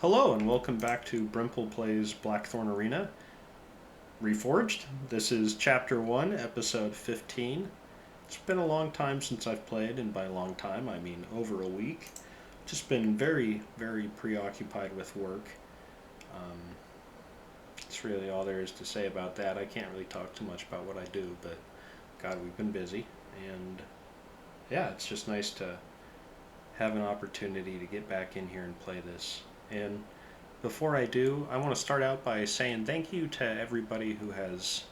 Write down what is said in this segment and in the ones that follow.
Hello and welcome back to Brimple Plays Blackthorn Arena Reforged. This is Chapter 1, Episode 15. It's been a long time since I've played, and by long time I mean over a week. Just been very, very preoccupied with work. That's really all there is to say about that. I can't really talk too much about what I do, but God, we've been busy. And yeah, it's just nice to have an opportunity to get back in here and play this. And before I do, I want to start out by saying thank you to everybody who has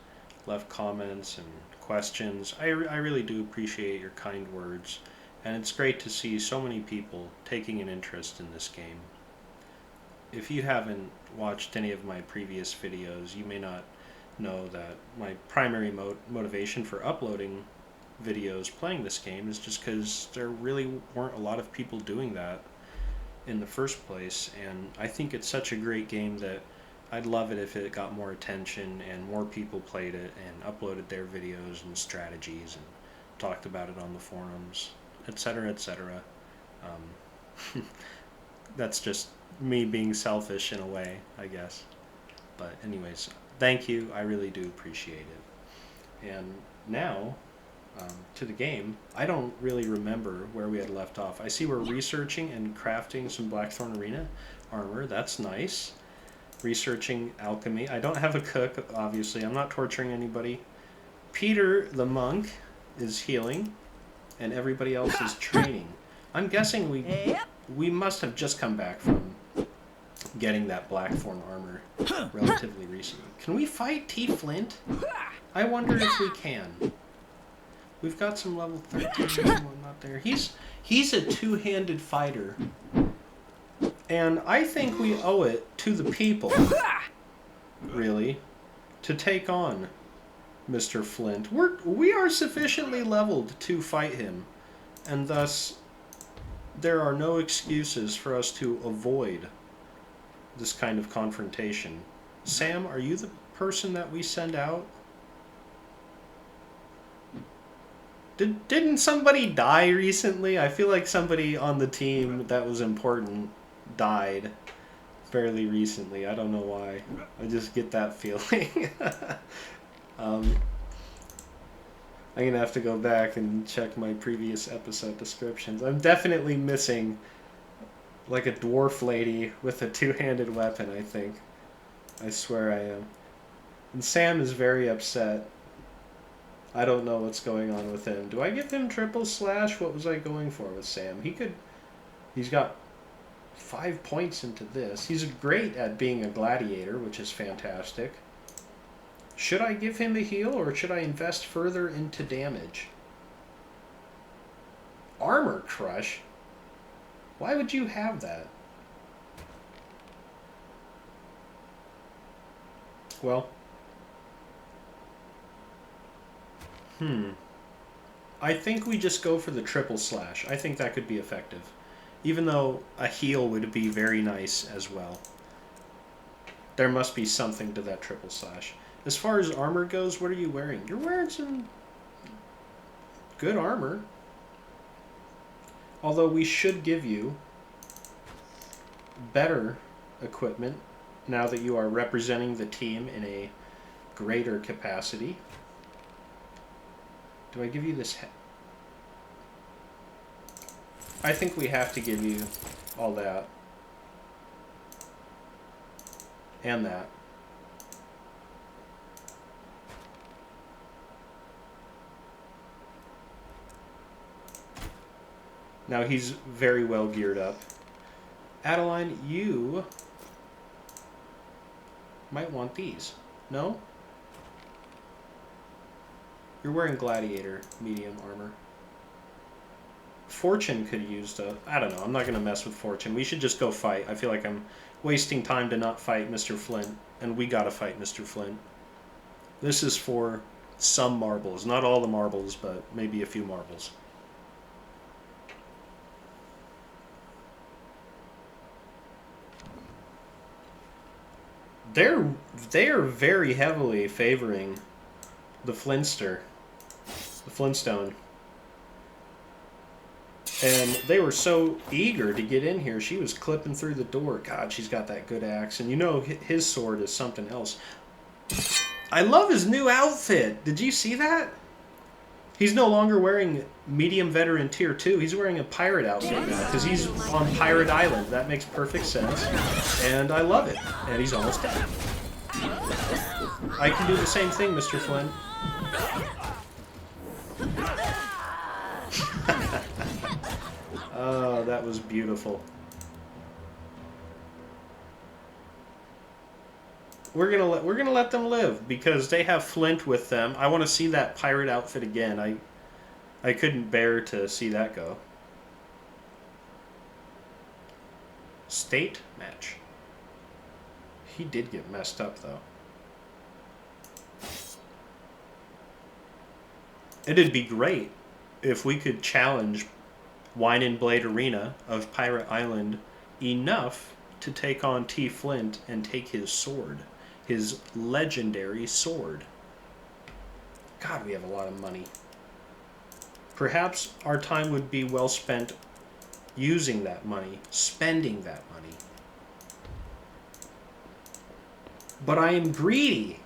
left comments and questions. I really do appreciate your kind words, and it's great to see so many people taking an interest in this game. If you haven't watched any of my previous videos, you may not know that my primary motivation for uploading videos playing this game is just because there really weren't a lot of people doing that in the first place, and I think it's such a great game that I'd love it if it got more attention and more people played it and uploaded their videos and strategies and talked about it on the forums, etc., etc. That's just me being selfish in a way, I guess. But anyways, thank you. I really do appreciate it. And now, to the game. I don't really remember where we had left off. I see we're researching and crafting some Blackthorn Arena armor. That's nice. Researching alchemy. I don't have a cook, obviously. I'm not torturing anybody. Peter, the monk, is healing, and everybody else is training. I'm guessing we must have just come back from getting that Blackthorn armor relatively recently. Can we fight T. Flint? I wonder if we can. We've got some level 13 and whatnot there. He's a two-handed fighter. And I think we owe it to the people, really, to take on Mr. Flint. We are sufficiently leveled to fight him, and thus there are no excuses for us to avoid this kind of confrontation. Sam, are you the person that we send out? Didn't somebody die recently? I feel like somebody on the team that was important died fairly recently. I don't know why. I just get that feeling. I'm going to have to go back and check my previous episode descriptions. I'm definitely missing like a dwarf lady with a two-handed weapon, I think. I swear I am. And Sam is very upset. I don't know what's going on with him. Do I give him triple slash? What was I going for with Sam? He's got 5 points into this. He's great at being a gladiator, which is fantastic. Should I give him a heal, or should I invest further into damage? Armor crush? Why would you have that? Well... I think we just go for the triple slash. I think that could be effective. Even though a heal would be very nice as well. There must be something to that triple slash. As far as armor goes, what are you wearing? You're wearing some good armor. Although we should give you better equipment now that you are representing the team in a greater capacity. Do I give you this? I think we have to give you all that. And that. Now he's very well geared up. Adeline, you might want these. No? You're wearing gladiator medium armor. Fortune could use the... I don't know. I'm not going to mess with Fortune. We should just go fight. I feel like I'm wasting time to not fight Mr. Flint. And we got to fight Mr. Flint. This is for some marbles. Not all the marbles, but maybe a few marbles. They're very heavily favoring the Flintster. The Flintstone. And they were so eager to get in here. She was clipping through the door. God, she's got that good axe. And you know his sword is something else. I love his new outfit. Did you see that? He's no longer wearing medium veteran tier 2. He's wearing a pirate outfit now because he's on Pirate Island. That makes perfect sense. And I love it. And he's almost dead. I can do the same thing, Mr. Flynn. Oh, that was beautiful. We're gonna let them live because they have Flint with them. I want to see that pirate outfit again. I couldn't bear to see that go. State match. He did get messed up though. It'd be great if we could challenge Wine and Blade Arena of Pirate Island enough to take on T. Flint and take his sword. His legendary sword. God, we have a lot of money. Perhaps our time would be well spent using that money, spending that money. But I am greedy.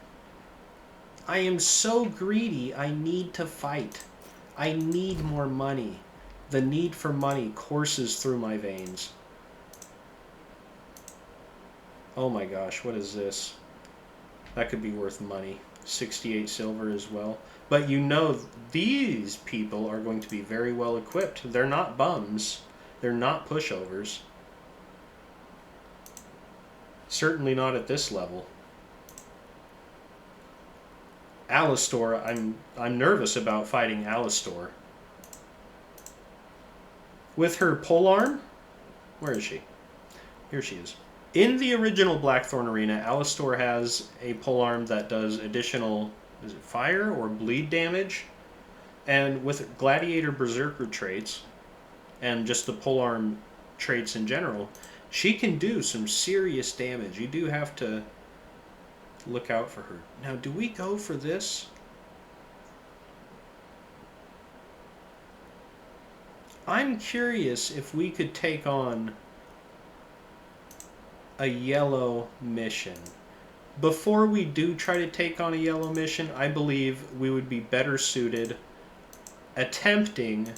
I am so greedy, I need to fight. I need more money. The need for money courses through my veins. Oh my gosh, what is this? That could be worth money. 68 silver as well. But you know, these people are going to be very well equipped. They're not bums. They're not pushovers. Certainly not at this level. Alistor, I'm nervous about fighting Alistor. With her polearm? Where is she? Here she is. In the original Blackthorn arena, Alistor has a polearm that does additional, is it fire or bleed damage? And with Gladiator Berserker traits, and just the polearm traits in general, she can do some serious damage. You do have to look out for her. Now, do we go for this? I'm curious if we could take on a yellow mission. Before we do try to take on a yellow mission, I believe we would be better suited attempting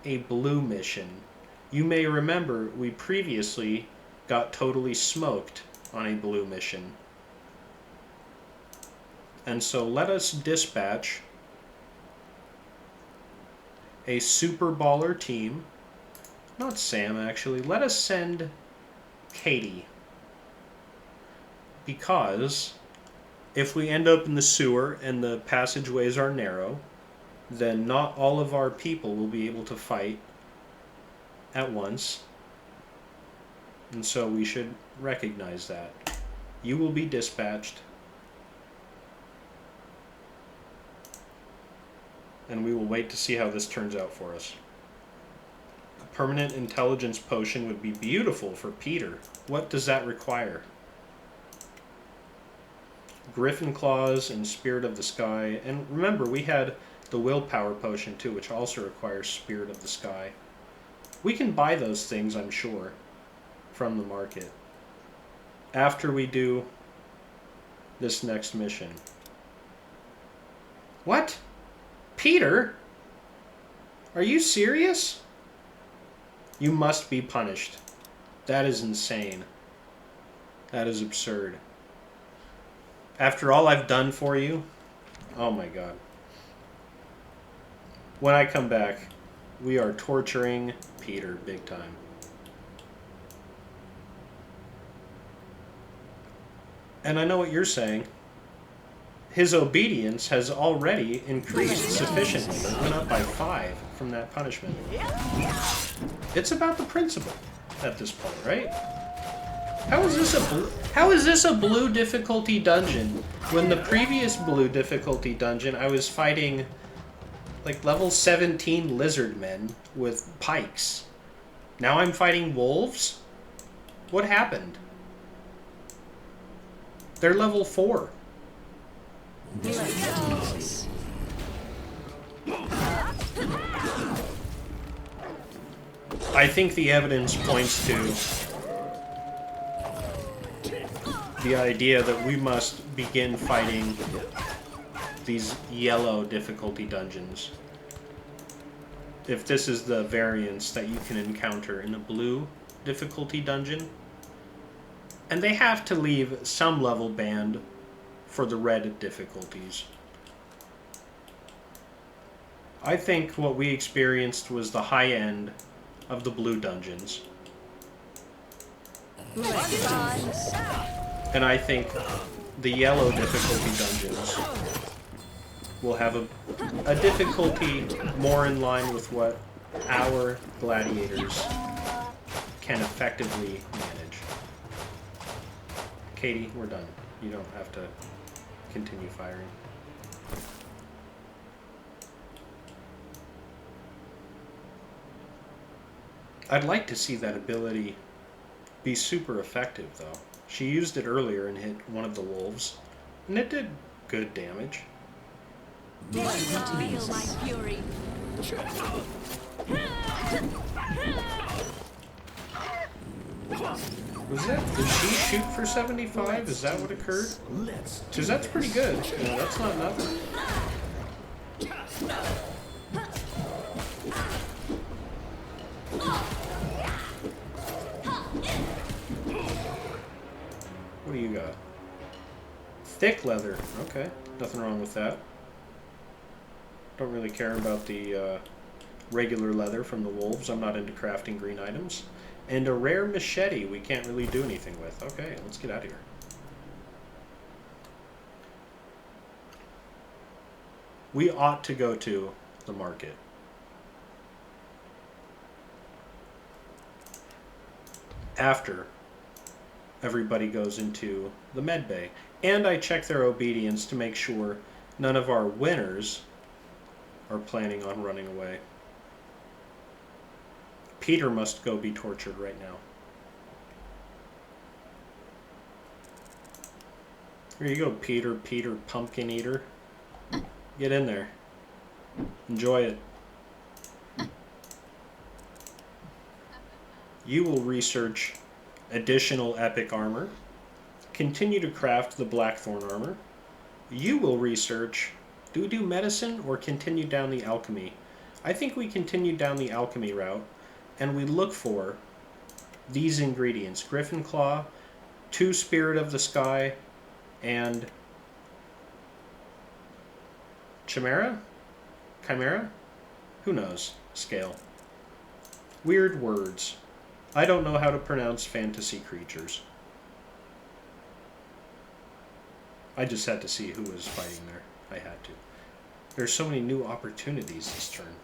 a blue mission. You may remember we previously got totally smoked on a blue mission. And so let us dispatch a super baller team. Not Sam, actually. Let us send Katie. Because if we end up in the sewer and the passageways are narrow, then not all of our people will be able to fight at once. And so we should recognize that. You will be dispatched. And we will wait to see how this turns out for us. A permanent intelligence potion would be beautiful for Peter. What does that require? Griffin Claws and Spirit of the Sky. And remember, we had the Willpower potion too, which also requires Spirit of the Sky. We can buy those things, I'm sure, from the market. After we do this next mission. What? Peter? Are you serious? You must be punished. That is insane. That is absurd. After all I've done for you? Oh my god. When I come back, we are torturing Peter big time. And I know what you're saying. His obedience has already increased sufficiently. It went up by 5 from that punishment. It's about the principle at this point, right? How is this a blue difficulty dungeon when the previous blue difficulty dungeon I was fighting like level 17 lizard men with pikes? Now I'm fighting wolves? What happened? They're level 4. I think the evidence points to the idea that we must begin fighting these yellow difficulty dungeons. If this is the variance that you can encounter in a blue difficulty dungeon, and they have to leave some level band for the red difficulties. I think what we experienced was the high end of the blue dungeons. And I think the yellow difficulty dungeons will have a difficulty more in line with what our gladiators can effectively manage. Katie, we're done. You don't have to continue firing. I'd like to see that ability be super effective, though. She used it earlier and hit one of the wolves, and it did good damage. Feel my fury. Did she shoot for 75? Is that what occurred? Because that's pretty good. You know, that's not nothing. What do you got? Thick leather. Okay. Nothing wrong with that. Don't really care about the regular leather from the wolves. I'm not into crafting green items. And a rare machete we can't really do anything with. Okay, let's get out of here. We ought to go to the market. After everybody goes into the med bay. And I check their obedience to make sure none of our winners are planning on running away. Peter must go be tortured right now. Here you go, Peter Pumpkin Eater. Get in there. Enjoy it. You will research additional epic armor. Continue to craft the Blackthorn armor. You will research, do we do medicine or continue down the alchemy? I think we continue down the alchemy route, and we look for these ingredients. Griffin Claw, 2 Spirit of the Sky, and Chimera? Chimera? Who knows? Scale. Weird words. I don't know how to pronounce fantasy creatures. I just had to see who was fighting there. I had to. There's so many new opportunities this turn.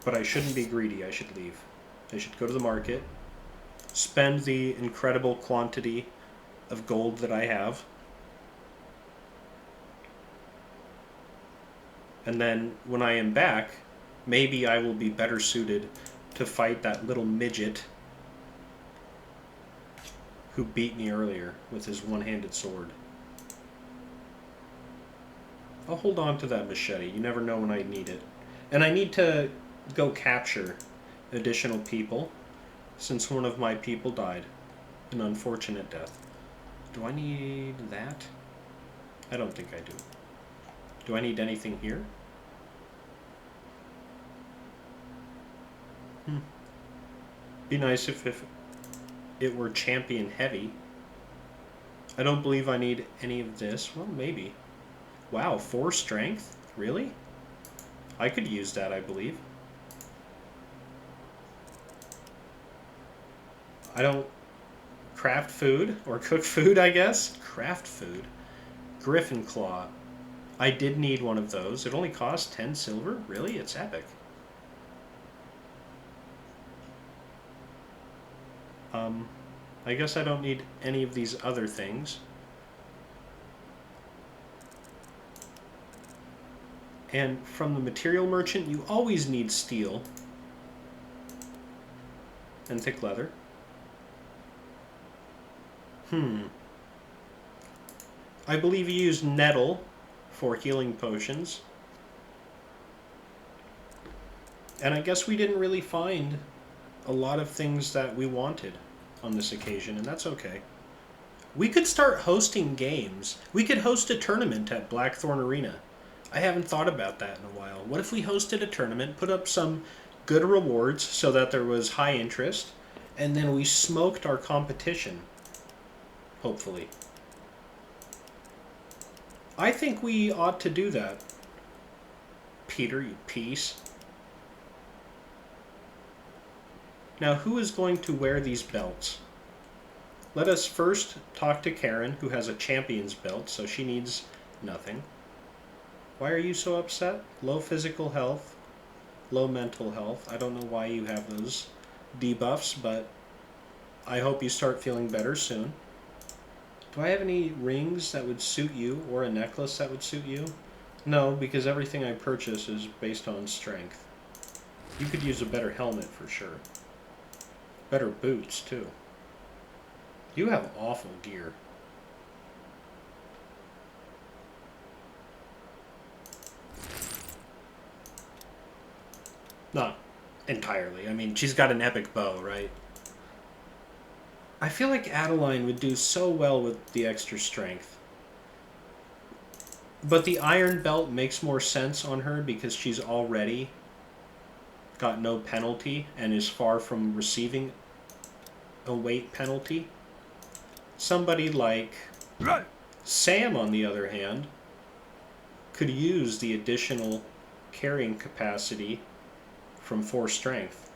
But I shouldn't be greedy. I should leave. I should go to the market, spend the incredible quantity of gold that I have, and then when I am back, maybe I will be better suited to fight that little midget who beat me earlier with his one-handed sword. I'll hold on to that machete. You never know when I need it. And I need to go capture additional people, since one of my people died. An unfortunate death. Do I need that? I don't think I do. Do I need anything here? Be nice if it were champion heavy. I don't believe I need any of this. Well, maybe. Wow, 4 strength? Really? I could use that, I believe. I don't craft food, or cook food, I guess. Craft food. Griffin Claw. I did need one of those. It only cost 10 silver? Really? It's epic. I guess I don't need any of these other things. And from the material merchant, you always need steel and thick leather. I believe you use nettle for healing potions. And I guess we didn't really find a lot of things that we wanted on this occasion, and that's okay. We could start hosting games. We could host a tournament at Blackthorn Arena. I haven't thought about that in a while. What if we hosted a tournament, put up some good rewards so that there was high interest, and then we smoked our competition? Hopefully. I think we ought to do that. Peter, you piece. Now, who is going to wear these belts? Let us first talk to Karen, who has a champion's belt, so she needs nothing. Why are you so upset? Low physical health, low mental health. I don't know why you have those debuffs, but I hope you start feeling better soon. Do I have any rings that would suit you, or a necklace that would suit you? No, because everything I purchase is based on strength. You could use a better helmet for sure. Better boots, too. You have awful gear. Not entirely. I mean, she's got an epic bow, right? I feel like Adeline would do so well with the extra strength. But the iron belt makes more sense on her because she's already got no penalty and is far from receiving a weight penalty. Somebody like Sam, on the other hand, could use the additional carrying capacity from 4 strength.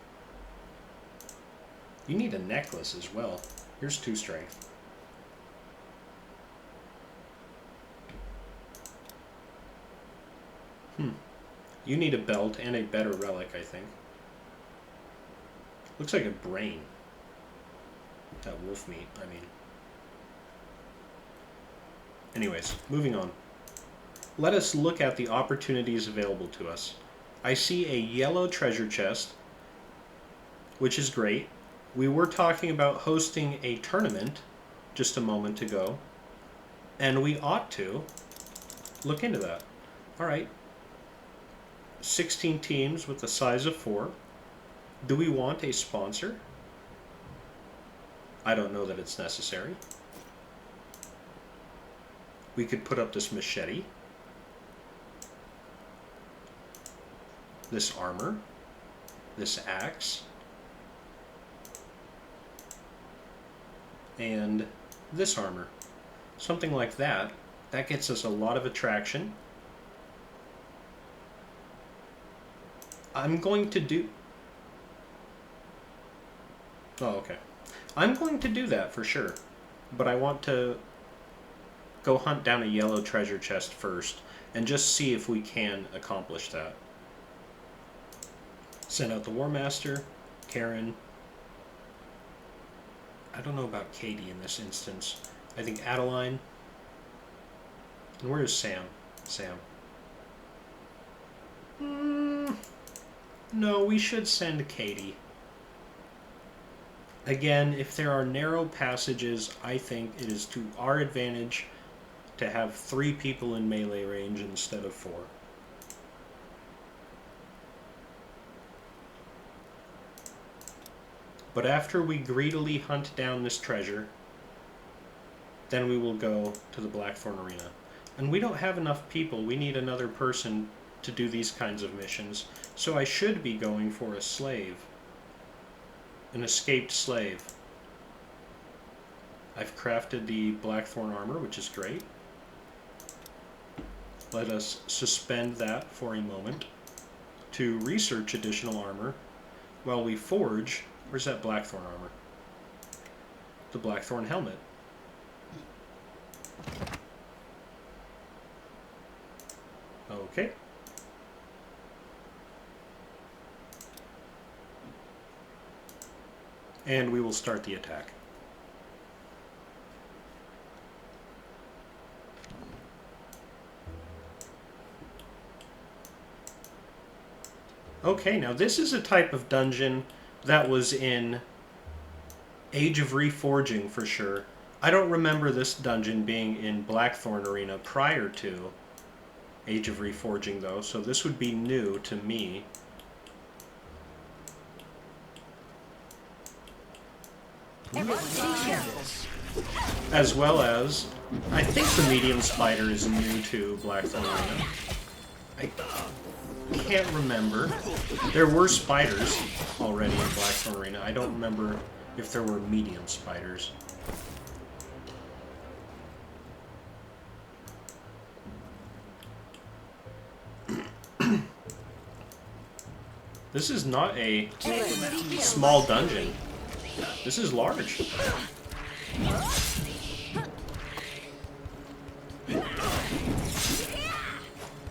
You need a necklace as well. Here's 2 strength. You need a belt and a better relic, I think. Looks like a brain. That wolf meat, I mean. Anyways, moving on. Let us look at the opportunities available to us. I see a yellow treasure chest, which is great. We were talking about hosting a tournament just a moment ago, and we ought to look into that. Alright. 16 teams with the size of 4. Do we want a sponsor? I don't know that it's necessary. We could put up this machete, this armor, this axe, and this armor. Something like that. That gets us a lot of attraction. I'm going to do... Oh, okay. I'm going to do that for sure. But I want to go hunt down a yellow treasure chest first and just see if we can accomplish that. Send out the War Master, Karen. I don't know about Katie in this instance. I think Adeline. And where is Sam? Sam. No, we should send Katie. Again, if there are narrow passages, I think it is to our advantage to have 3 people in melee range instead of 4. But after we greedily hunt down this treasure, then we will go to the Blackthorn Arena. And we don't have enough people. We need another person to do these kinds of missions. So I should be going for a slave. An escaped slave. I've crafted the Blackthorn armor, which is great. Let us suspend that for a moment to research additional armor while we forge... Where's that Blackthorn armor? The Blackthorn helmet. Okay. And we will start the attack. Okay, now this is a type of dungeon that was in Age of Reforging for sure. I don't remember this dungeon being in Blackthorn Arena prior to Age of Reforging though, so this would be new to me. As well as, I think the medium spider is new to Blackthorn Arena. I can't remember. There were spiders already in Blackthorn Arena. I don't remember if there were medium spiders. This is not a small dungeon. This is large.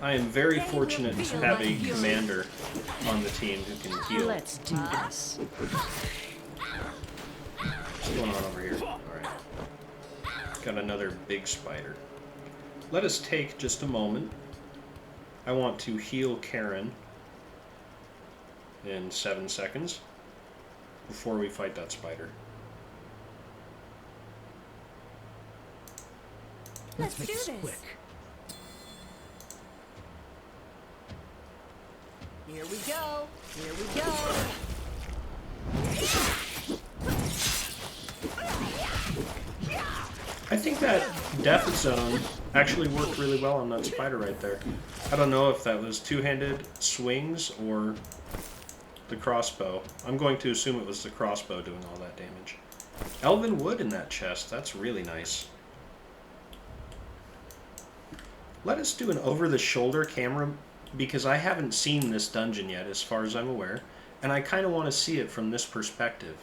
I am very fortunate to have a commander on the team who can heal. Let's do this. What's going on over here? Alright. Got another big spider. Let us take just a moment. I want to heal Karen in 7 seconds before we fight that spider. Let's do this. Quick. Here we go. Here we go. I think that Death Zone actually worked really well on that spider right there. I don't know if that was two-handed swings or the crossbow. I'm going to assume it was the crossbow doing all that damage. Elven wood in that chest. That's really nice. Let us do an over-the-shoulder camera because I haven't seen this dungeon yet as far as I'm aware, and I kind of want to see it from this perspective.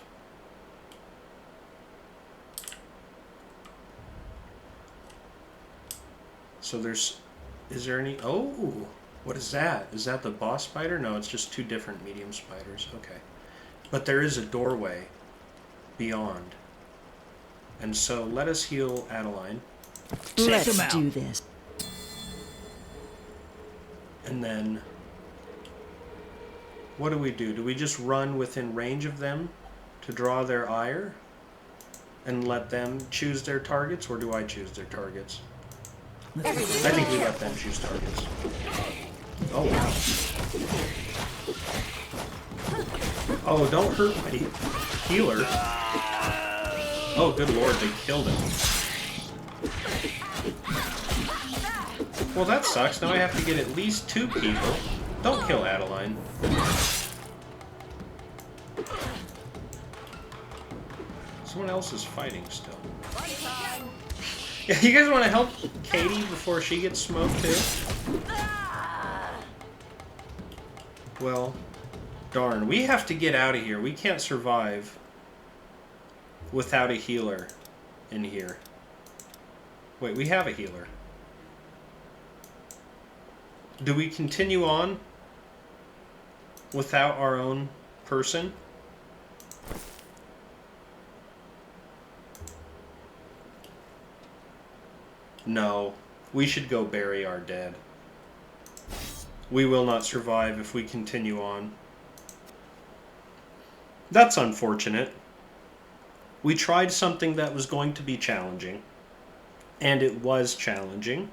So there's... Is there any... Oh! What is that? Is that the boss spider? No, it's just two different medium spiders. Okay. But there is a doorway beyond. And so let us heal Adeline. Let's do this. And then... What do we do? Do we just run within range of them to draw their ire? And let them choose their targets? Or do I choose their targets? I think we let them choose targets. Oh, wow. Oh, don't hurt my healer. Oh, good lord, they killed him. Well, that sucks. Now I have to get at least 2 people. Don't kill Adeline. Someone else is fighting still. Yeah, you guys want to help Katie before she gets smoked too? Well, darn. We have to get out of here. We can't survive without a healer in here. Wait, we have a healer. Do we continue on without our own person? No. We should go bury our dead. We will not survive if we continue on. That's unfortunate. We tried something that was going to be challenging. And it was challenging.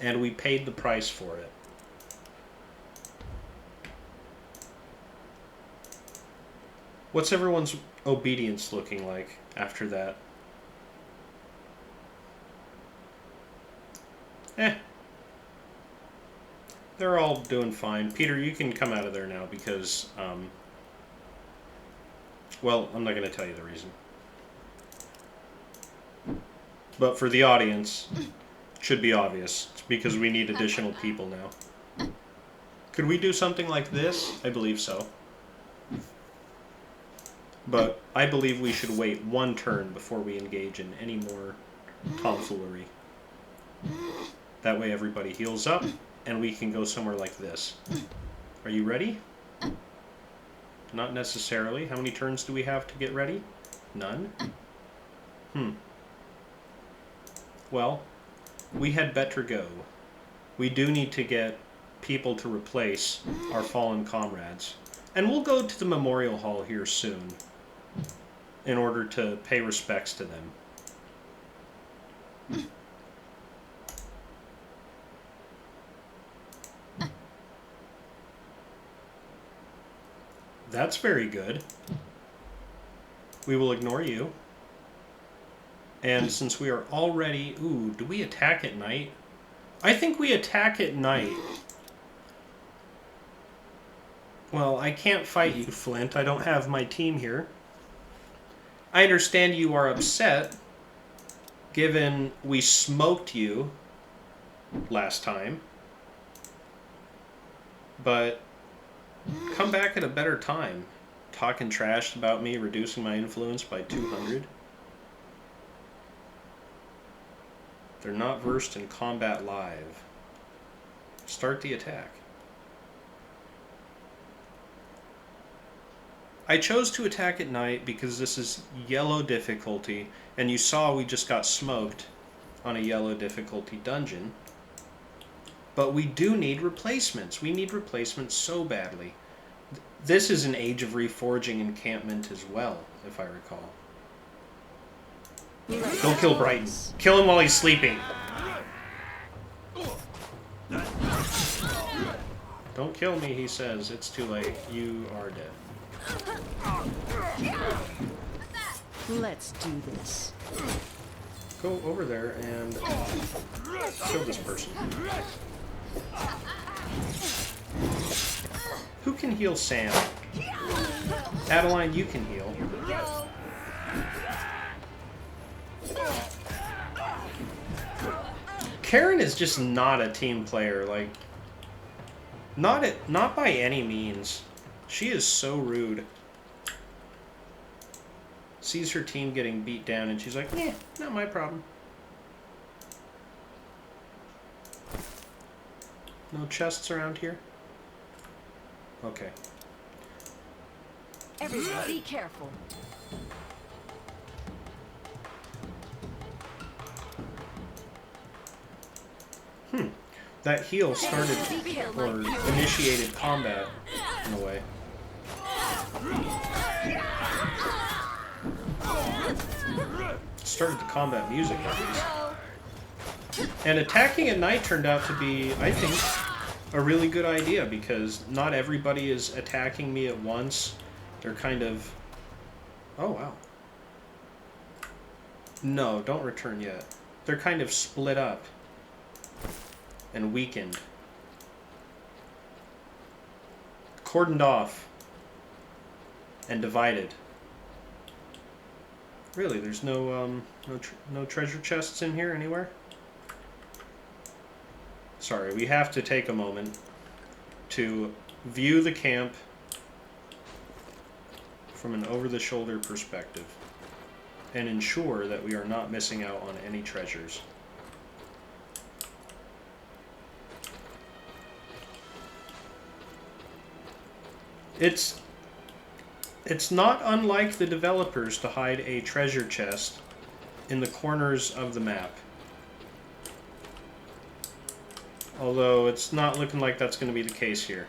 And we paid the price for it. What's everyone's obedience looking like after that? They're all doing fine. Peter, you can come out of there now because, well, I'm not going to tell you the reason. But for the audience, it should be obvious. It's because we need additional people now. Could we do something like this? I believe so. But I believe we should wait 1 turn before we engage in any more tomfoolery. That way everybody heals up, and we can go somewhere like this. Are you ready? Not necessarily. How many turns do we have to get ready? None? Well, we had better go. We do need to get people to replace our fallen comrades. And we'll go to the memorial hall here soon in order to pay respects to them. That's very good. We will ignore you. And since we are already... Ooh, do we attack at night? I think we attack at night. Well, I can't fight you, Flint. I don't have my team here. I understand you are upset, given we smoked you last time. But come back at a better time. Talking trash about me, reducing my influence by 200. They're not versed in combat live. Start the attack. I chose to attack at night because this is yellow difficulty, and you saw we just got smoked on a yellow difficulty dungeon. But we do need replacements. We need replacements so badly. This is an Age of Reforging encampment as well, if I recall. Don't kill Brighton. Kill him while he's sleeping. Don't kill me, he says. It's too late. You are dead. Let's do this. Go over there and kill this person. Who can heal Sam? Adeline, you can heal. Karen is just not a team player, like not by any means. She is so rude. Sees her team getting beat down and she's like, "Yeah, not my problem." No chests around here? Okay. Everyone, be careful. That heal started or initiated combat in a way. Started the combat music at least. And attacking at night turned out to be, I think, a really good idea because not everybody is attacking me at once. They're kind of... Oh, wow. No, don't return yet. They're kind of split up and weakened. Cordoned off and divided. Really, there's no treasure chests in here anywhere? Sorry, we have to take a moment to view the camp from an over-the-shoulder perspective and ensure that we are not missing out on any treasures. It's not unlike the developers to hide a treasure chest in the corners of the map. Although it's not looking like that's going to be the case here.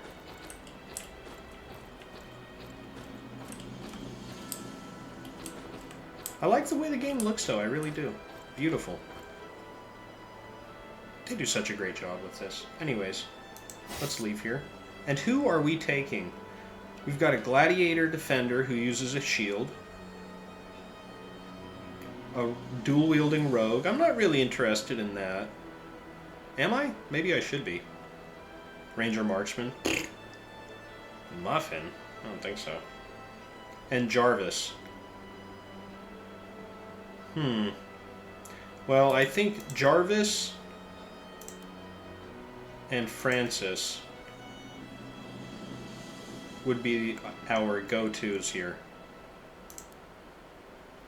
I like the way the game looks though, I really do. Beautiful. They do such a great job with this. Anyways, let's leave here. And who are we taking? We've got a gladiator defender who uses a shield. A dual-wielding rogue. I'm not really interested in that. Am I? Maybe I should be. Ranger marksman. Muffin? I don't think so. And Jarvis. Well, I think Jarvis and Francis would be our go-tos here.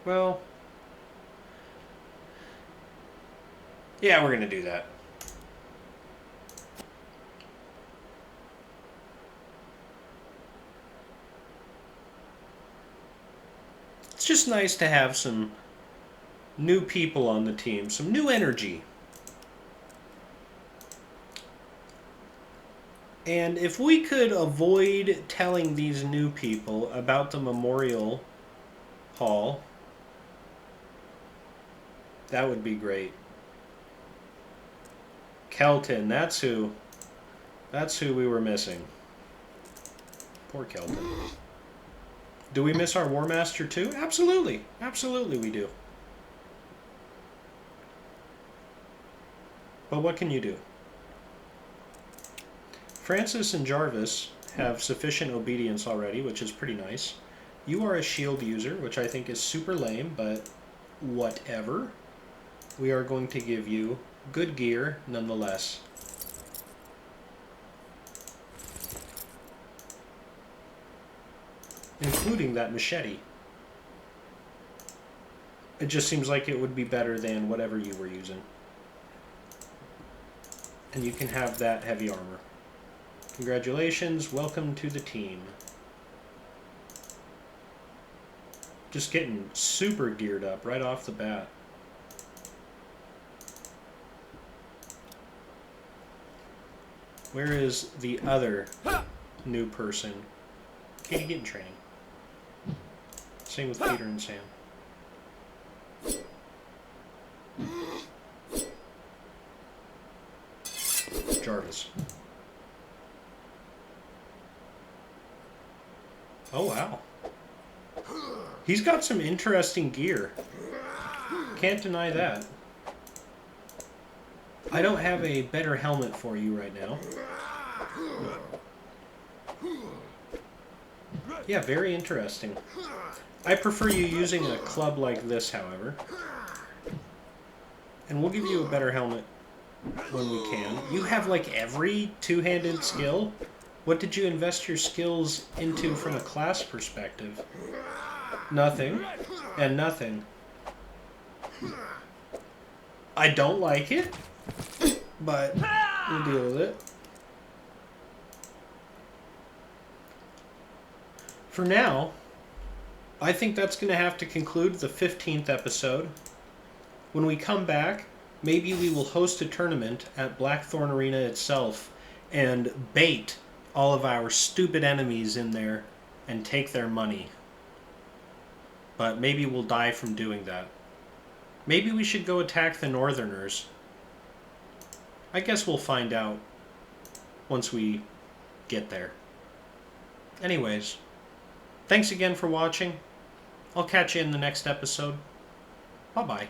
Well, yeah, we're gonna do that. It's just nice to have some new people on the team, some new energy. And if we could avoid telling these new people about the memorial hall, that would be great. Kelton, that's who we were missing. Poor Kelton. Do we miss our War Master too? Absolutely. Absolutely we do. But what can you do? Francis and Jarvis have sufficient obedience already, which is pretty nice. You are a shield user, which I think is super lame, but whatever. We are going to give you good gear nonetheless. Including that machete. It just seems like it would be better than whatever you were using. And you can have that heavy armor. Congratulations, welcome to the team. Just getting super geared up right off the bat. Where is the other new person? Katie, get in training. Same with Peter and Sam. Jarvis. Oh, wow. He's got some interesting gear. Can't deny that. I don't have a better helmet for you right now. Yeah, very interesting. I prefer you using a club like this, however. And we'll give you a better helmet when we can. You have like every two-handed skill. What did you invest your skills into from a class perspective? Nothing. And nothing. I don't like it, but we'll deal with it. For now, I think that's going to have to conclude the 15th episode. When we come back, maybe we will host a tournament at Blackthorn Arena itself and bait all of our stupid enemies in there and take their money. But maybe we'll die from doing that. Maybe we should go attack the Northerners. I guess we'll find out once we get there. Anyways, thanks again for watching. I'll catch you in the next episode. Bye-bye.